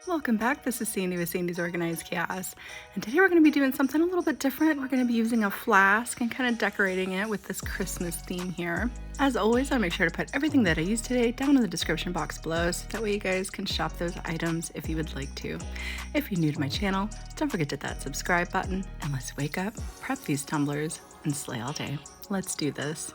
Welcome back. This is Sandy with Sandy's Organized Chaos. And today we're going to be doing something a little bit different. We're going to be using a flask and kind of decorating it with this Christmas theme here. As always, I'll make sure to put everything that I used today down in the description box below so that way you guys can shop those items if you would like to. If you're new to my channel, don't forget to hit that subscribe button and let's wake up, prep these tumblers, and slay all day. Let's do this.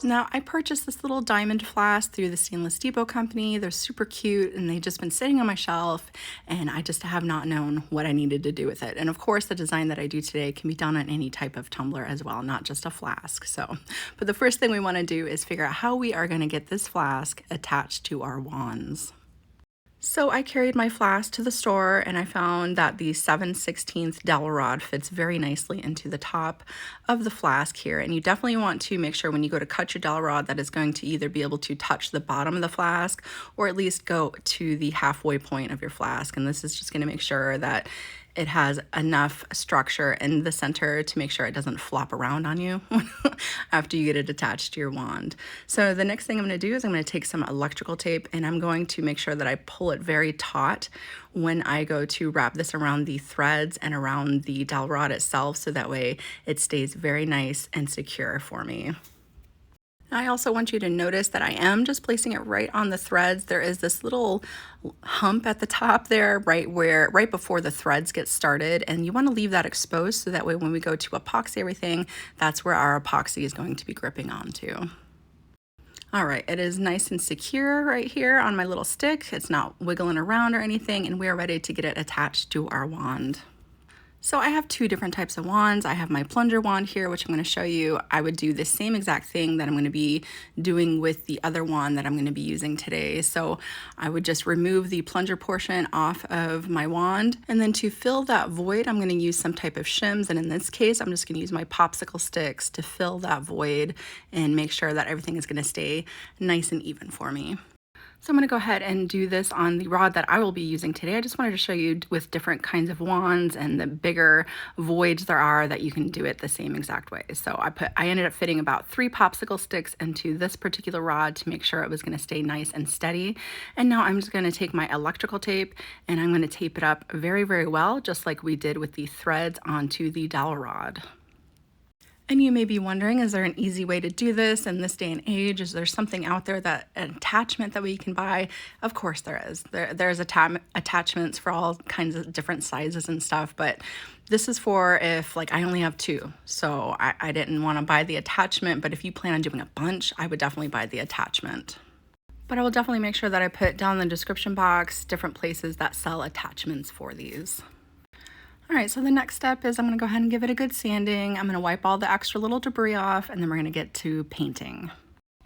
Now, I purchased this little diamond flask through the Stainless Depot company. They're super cute and they've just been sitting on my shelf and I just have not known what I needed to do with it. And of course, the design that I do today can be done on any type of tumbler as well, not just a flask. But the first thing we want to do is figure out how we are going to get this flask attached to our wands. So I carried my flask to the store and I found that the 7/16 dowel rod fits very nicely into the top of the flask here. And you definitely want to make sure when you go to cut your dowel rod that it's going to either be able to touch the bottom of the flask or at least go to the halfway point of your flask. And this is just going to make sure that it has enough structure in the center to make sure it doesn't flop around on you after you get it attached to your wand. So the next thing I'm going to do is I'm going to take some electrical tape and I'm going to make sure that I pull it very taut when I go to wrap this around the threads and around the dowel rod itself so that way it stays very nice and secure for me. I also want you to notice that I am just placing it right on the threads. There is this little hump at the top there, right before the threads get started, and you want to leave that exposed so that way when we go to epoxy everything, that's where our epoxy is going to be gripping onto. All right, it is nice and secure right here on my little stick. It's not wiggling around or anything, and we're ready to get it attached to our wand. So I have two different types of wands. I have my plunger wand here, which I'm going to show you. I would do the same exact thing that I'm going to be doing with the other wand that I'm going to be using today. So I would just remove the plunger portion off of my wand. And then to fill that void, I'm going to use some type of shims. And in this case, I'm just going to use my popsicle sticks to fill that void and make sure that everything is going to stay nice and even for me. So I'm going to go ahead and do this on the rod that I will be using today. I just wanted to show you with different kinds of wands and the bigger voids there are that you can do it the same exact way. So I ended up fitting about 3 popsicle sticks into this particular rod to make sure it was going to stay nice and steady. And now I'm just going to take my electrical tape and I'm going to tape it up very, very well, just like we did with the threads onto the dowel rod. And you may be wondering, is there an easy way to do this in this day and age? Is there something out there, that an attachment that we can buy? Of course there is. There's attachments for all kinds of different sizes and stuff, but this is for if like I only have 2. So I didn't want to buy the attachment, but if you plan on doing a bunch, I would definitely buy the attachment. But I will definitely make sure that I put down in the description box different places that sell attachments for these. All right, so the next step is I'm going to go ahead and give it a good sanding. I'm going to wipe all the extra little debris off, and then we're going to get to painting.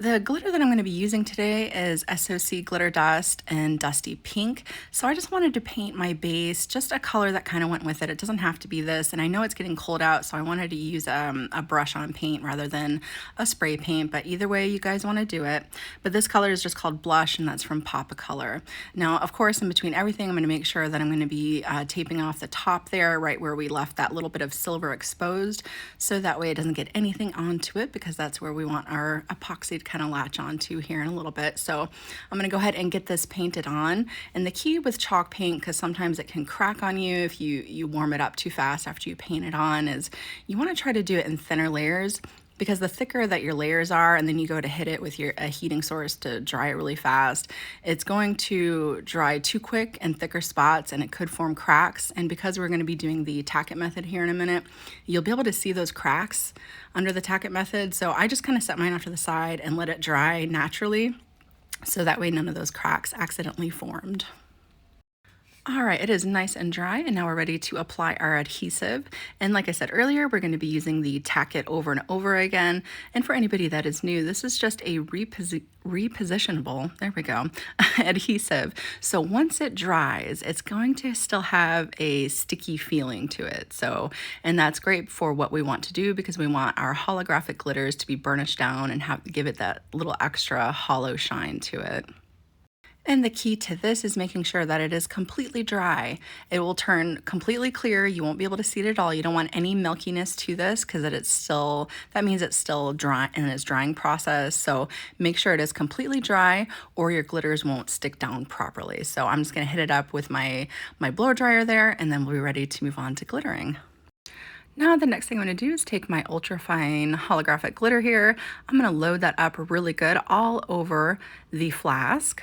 The glitter that I'm going to be using today is SOC Glitter Dust and Dusty Pink. So I just wanted to paint my base, just a color that kind of went with it. It doesn't have to be this, and I know it's getting cold out, so I wanted to use a brush on paint rather than a spray paint, but either way you guys want to do it. But this color is just called Blush, and that's from Pop a Color. Now, of course, in between everything, I'm going to make sure that I'm going to be taping off the top there, right where we left that little bit of silver exposed, so that way it doesn't get anything onto it, because that's where we want our epoxy to kind of latch onto here in a little bit. So I'm going to go ahead and get this painted on. And the key with chalk paint, because sometimes it can crack on you if you warm it up too fast after you paint it on, is you want to try to do it in thinner layers, because the thicker that your layers are and then you go to hit it with a heating source to dry it really fast, it's going to dry too quick in thicker spots and it could form cracks. And because we're going to be doing the tack-it method here in a minute, you'll be able to see those cracks under the tack-it method. So I just kind of set mine off to the side and let it dry naturally, so that way none of those cracks accidentally formed. All right, it is nice and dry, and now we're ready to apply our adhesive. And like I said earlier, we're going to be using the tack-it over and over again. And for anybody that is new, this is just a repositionable, there we go, adhesive. So once it dries, it's going to still have a sticky feeling to it. So, and that's great for what we want to do, because we want our holographic glitters to be burnished down and give it that little extra hollow shine to it. And the key to this is making sure that it is completely dry. It will turn completely clear. You won't be able to see it at all. You don't want any milkiness to this because that means it's still dry in its drying process. So make sure it is completely dry or your glitters won't stick down properly. So I'm just gonna hit it up with my blow dryer there, and then we'll be ready to move on to glittering. Now the next thing I'm going to do is take my ultrafine holographic glitter here. I'm going to load that up really good all over the flask.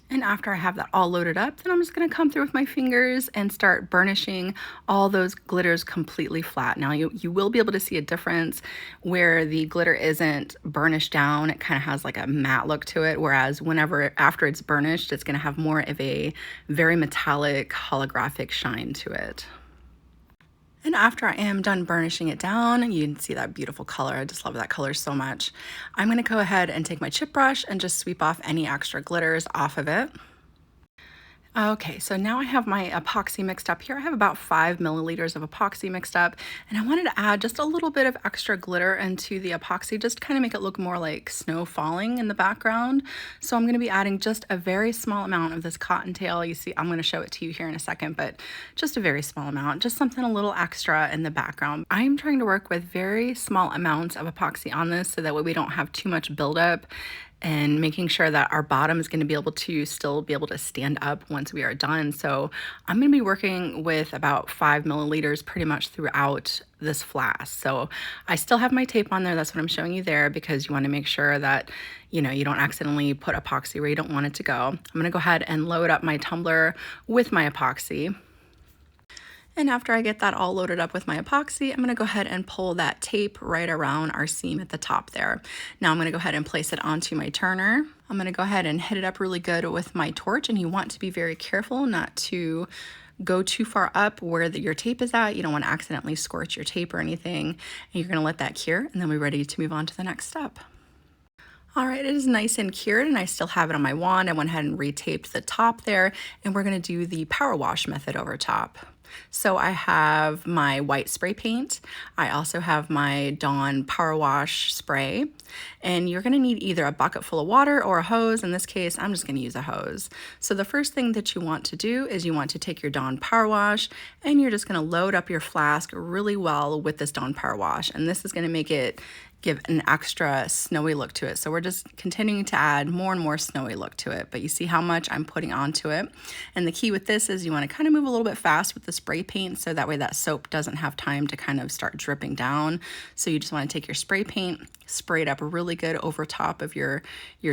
And after I have that all loaded up, then I'm just gonna come through with my fingers and start burnishing all those glitters completely flat. Now you will be able to see a difference where the glitter isn't burnished down. It kind of has like a matte look to it, whereas after it's burnished, it's gonna have more of a very metallic holographic shine to it. And after I am done burnishing it down, you can see that beautiful color. I just love that color so much. I'm gonna go ahead and take my chip brush and just sweep off any extra glitters off of it. Okay, so now I have my epoxy mixed up here. I have about 5 milliliters of epoxy mixed up, and I wanted to add just a little bit of extra glitter into the epoxy, just to kind of make it look more like snow falling in the background. So I'm gonna be adding just a very small amount of this cottontail. You see, I'm gonna show it to you here in a second, but just a very small amount, just something a little extra in the background. I'm trying to work with very small amounts of epoxy on this so that way we don't have too much buildup, and making sure that our bottom is going to be able to still be able to stand up once we are done. So I'm going to be working with about 5 milliliters pretty much throughout this flask. So I still have my tape on there. That's what I'm showing you there, because you want to make sure that you don't accidentally put epoxy where you don't want it to go. I'm going to go ahead and load up my tumbler with my epoxy. And after I get that all loaded up with my epoxy, I'm gonna go ahead and pull that tape right around our seam at the top there. Now I'm gonna go ahead and place it onto my turner. I'm gonna go ahead and hit it up really good with my torch, and you want to be very careful not to go too far up where your tape is at. You don't want to accidentally scorch your tape or anything. And you're gonna let that cure, and then we're ready to move on to the next step. All right, it is nice and cured, and I still have it on my wand. I went ahead and retaped the top there, and we're gonna do the power wash method over top. So I have my white spray paint. I also have my Dawn Powerwash Spray, and you're gonna need either a bucket full of water or a hose. In this case, I'm just gonna use a hose. So the first thing that you want to do is you want to take your Dawn Powerwash, and you're just gonna load up your flask really well with this Dawn Powerwash, and this is gonna give an extra snowy look to it. So we're just continuing to add more and more snowy look to it, but you see how much I'm putting onto it. And the key with this is you want to kind of move a little bit fast with the spray paint, so that way that soap doesn't have time to kind of start dripping down. So you just want to take your spray paint, spray it up really good over top of your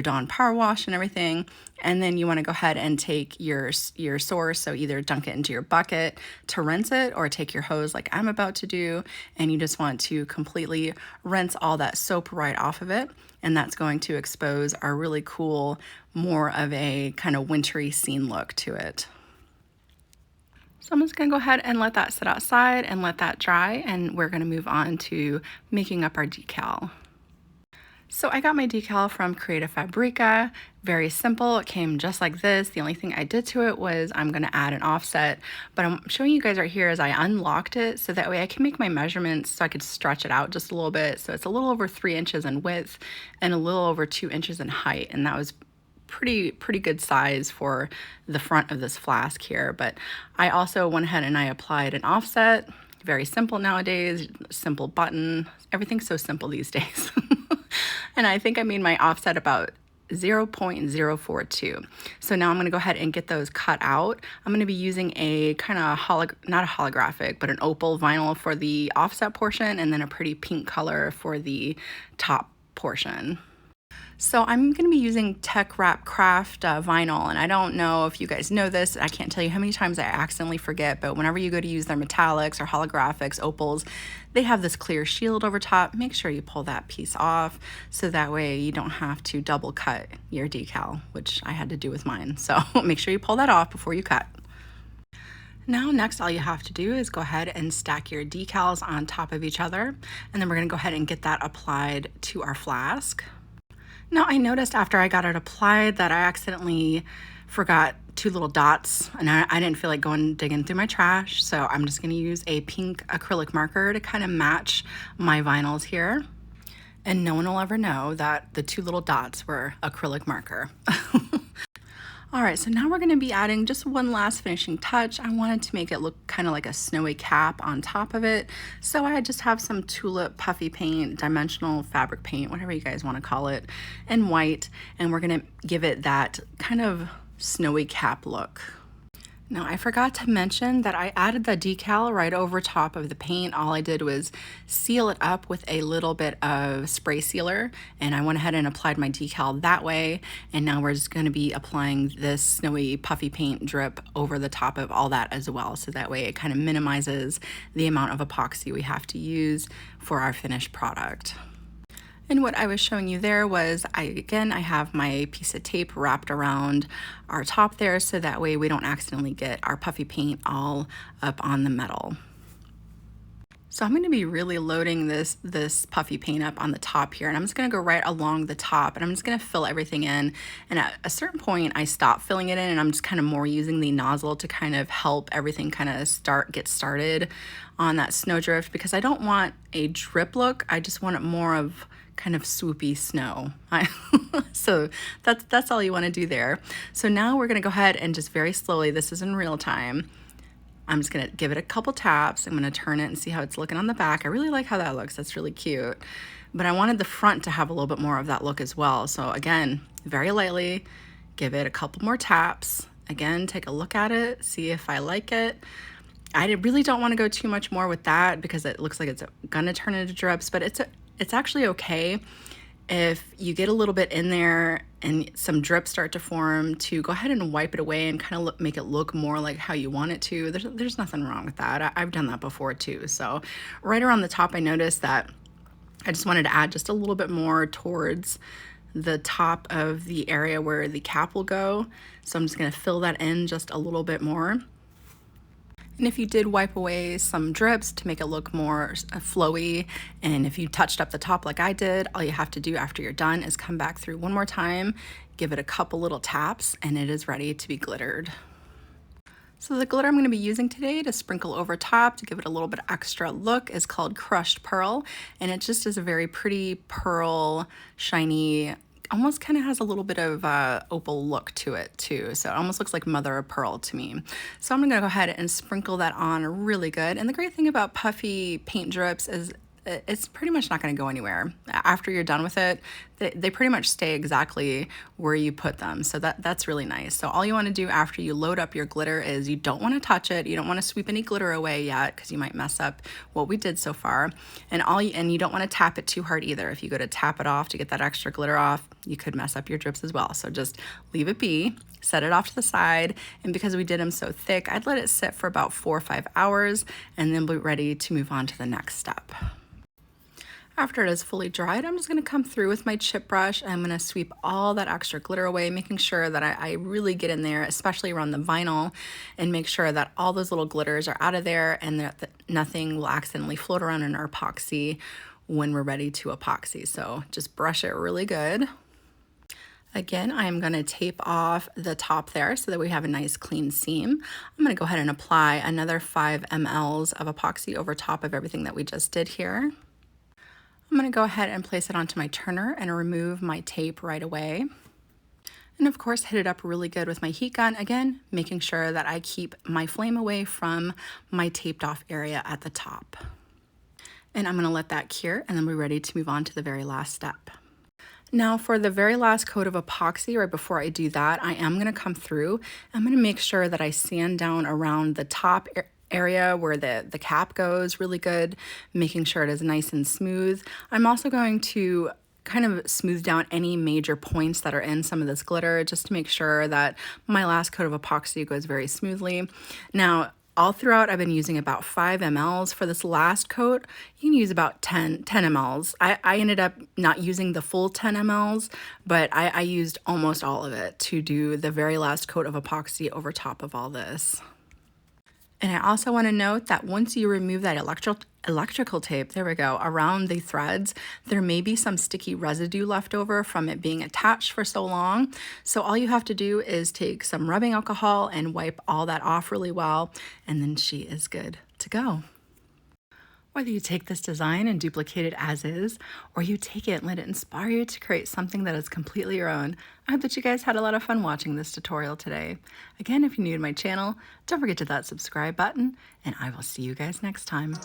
Dawn Power Wash and everything. And then you want to go ahead and take your source, so either dunk it into your bucket to rinse it, or take your hose like I'm about to do, and you just want to completely rinse all that soap right off of it. And that's going to expose our really cool, more of a kind of wintry scene look to it. So I'm just gonna go ahead and let that sit outside and let that dry, and we're gonna move on to making up our decal. So I got my decal from Creative Fabrica. Very simple. It came just like this. The only thing I did to it was I'm going to add an offset, but I'm showing you guys right here as I unlocked it, so that way I can make my measurements so I could stretch it out just a little bit. So it's a little over 3 inches in width and a little over 2 inches in height, and that was pretty good size for the front of this flask here. But I also went ahead and I applied an offset. Very simple nowadays, simple button. Everything's so simple these days. And I think I made my offset about 0.042. So now I'm going to go ahead and get those cut out. I'm going to be using a kind of not a holographic, but an opal vinyl for the offset portion, and then a pretty pink color for the top portion. So I'm going to be using Tech Wrap Craft vinyl, and I don't know if you guys know this. I can't tell you how many times I accidentally forget, but whenever you go to use their metallics or holographics, opals, they have this clear shield over top. Make sure you pull that piece off, so that way you don't have to double cut your decal, which I had to do with mine. So make sure you pull that off before you cut. Now next, all you have to do is go ahead and stack your decals on top of each other, and then we're going to go ahead and get that applied to our flask. Now I noticed after I got it applied that I accidentally forgot 2 little dots, and I didn't feel like going digging through my trash, so I'm just gonna use a pink acrylic marker to kind of match my vinyls here. And no one will ever know that the 2 little dots were acrylic marker. All right, so now we're going to be adding just one last finishing touch. I wanted to make it look kind of like a snowy cap on top of it. So I just have some tulip puffy paint, dimensional fabric paint, whatever you guys want to call it, in white. And we're going to give it that kind of snowy cap look. Now, I forgot to mention that I added the decal right over top of the paint. All I did was seal it up with a little bit of spray sealer, and I went ahead and applied my decal that way. And now we're just going to be applying this snowy puffy paint drip over the top of all that as well. So that way it kind of minimizes the amount of epoxy we have to use for our finished product. And what I was showing you there was, I have my piece of tape wrapped around our top there so that way we don't accidentally get our puffy paint all up on the metal. So I'm going to be really loading this puffy paint up on the top here, and I'm just going to go right along the top, and I'm just going to fill everything in. And at a certain point I stop filling it in, and I'm just kind of more using the nozzle to kind of help everything kind of get started on that snowdrift, because I don't want a drip look. I just want it more of kind of swoopy snow. So that's all you want to do there. So now we're going to go ahead and just very slowly, this is in real time, I'm just going to give it a couple taps. I'm going to turn it and see how it's looking on the back. I really like how that looks. That's really cute. But I wanted the front to have a little bit more of that look as well. So again, very lightly, give it a couple more taps. Again, take a look at it, see if I like it. I really don't want to go too much more with that because it looks like it's going to turn into drips, but it's actually okay if you get a little bit in there and some drips start to form, to go ahead and wipe it away and kind of make it look more like how you want it to. There's nothing wrong with that. I've done that before too. So right around the top, I noticed that I just wanted to add just a little bit more towards the top of the area where the cap will go. So I'm just going to fill that in just a little bit more. And if you did wipe away some drips to make it look more flowy, and if you touched up the top like I did, all you have to do after you're done is come back through one more time, give it a couple little taps, and it is ready to be glittered. So the glitter I'm going to be using today to sprinkle over top to give it a little bit extra look is called Crushed Pearl, and it just is a very pretty pearl, shiny, almost kind of has a little bit of opal look to it too. So it almost looks like mother of pearl to me. So I'm gonna go ahead and sprinkle that on really good. And the great thing about puffy paint drips is it's pretty much not going to go anywhere. After you're done with it, they pretty much stay exactly where you put them. So that's really nice. So all you want to do after you load up your glitter is you don't want to touch it. You don't want to sweep any glitter away yet because you might mess up what we did so far. And you don't want to tap it too hard either. If you go to tap it off to get that extra glitter off, you could mess up your drips as well. So just leave it be, set it off to the side. And because we did them so thick, I'd let it sit for about 4 or 5 hours and then be ready to move on to the next step. After it is fully dried, I'm just going to come through with my chip brush. I'm going to sweep all that extra glitter away, making sure that I really get in there, especially around the vinyl, and make sure that all those little glitters are out of there and that nothing will accidentally float around in our epoxy when we're ready to epoxy. So just brush it really good. Again, I'm going to tape off the top there so that we have a nice clean seam. I'm going to go ahead and apply another 5 mLs of epoxy over top of everything that we just did here. I'm going to go ahead and place it onto my turner and remove my tape right away. And of course, hit it up really good with my heat gun, again, making sure that I keep my flame away from my taped off area at the top. And I'm going to let that cure and then we're ready to move on to the very last step. Now for the very last coat of epoxy, right before I do that, I am going to come through. I'm going to make sure that I sand down around the top area where the cap goes really good, making sure it is nice and smooth. I'm also going to kind of smooth down any major points that are in some of this glitter just to make sure that my last coat of epoxy goes very smoothly. Now, all throughout, I've been using about 5 mLs. For this last coat, you can use about 10 mLs. I ended up not using the full 10 mLs, but I used almost all of it to do the very last coat of epoxy over top of all this. And I also want to note that once you remove that electrical tape, there we go, around the threads, there may be some sticky residue left over from it being attached for so long. So all you have to do is take some rubbing alcohol and wipe all that off really well, and then she is good to go. Whether you take this design and duplicate it as is, or you take it and let it inspire you to create something that is completely your own, I hope that you guys had a lot of fun watching this tutorial today. Again, if you're new to my channel, don't forget to that subscribe button, and I will see you guys next time.